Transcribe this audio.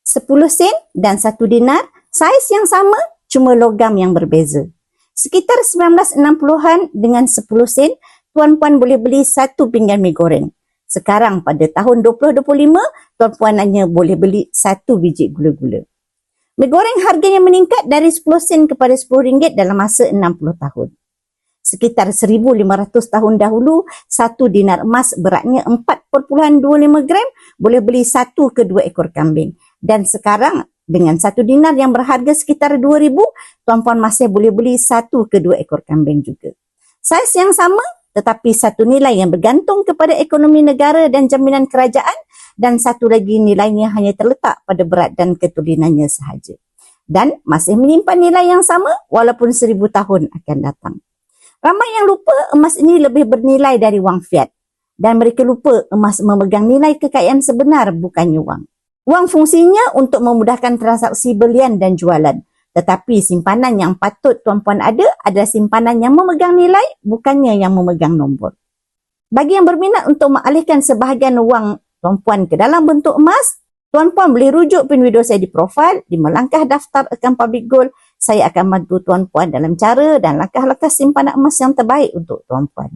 10 sen dan 1 dinar, saiz yang sama, cuma logam yang berbeza. Sekitar 1960-an dengan 10 sen, tuan-puan boleh beli 1 pinggan mi goreng. Sekarang pada tahun 2025, tuan-puan hanya boleh beli 1 biji gula-gula. Mi goreng harganya meningkat dari 10 sen kepada RM10 dalam masa 60 tahun. Sekitar 1,500 tahun dahulu, 1 dinar emas beratnya 4,25 gram boleh beli 1 ke 2 ekor kambing. Dan sekarang dengan 1 dinar yang berharga sekitar RM2,000, tuan-puan masih boleh beli 1 ke 2 ekor kambing juga. Saiz yang sama tetapi satu nilai yang bergantung kepada ekonomi negara dan jaminan kerajaan, dan satu lagi nilainya hanya terletak pada berat dan ketulinannya sahaja. Dan masih menyimpan nilai yang sama walaupun 1,000 tahun akan datang. Ramai yang lupa emas ini lebih bernilai dari wang fiat, dan mereka lupa emas memegang nilai kekayaan sebenar, bukannya wang. Wang fungsinya untuk memudahkan transaksi belian dan jualan, tetapi simpanan yang patut tuan-puan ada adalah simpanan yang memegang nilai, bukannya yang memegang nombor. Bagi yang berminat untuk mengalihkan sebahagian wang tuan-puan ke dalam bentuk emas, tuan-puan boleh rujuk pin video saya di profil, di melangkah daftar akaun Public Gold. Saya akan bantu tuan-puan dalam cara dan langkah-langkah simpanan emas yang terbaik untuk tuan-puan.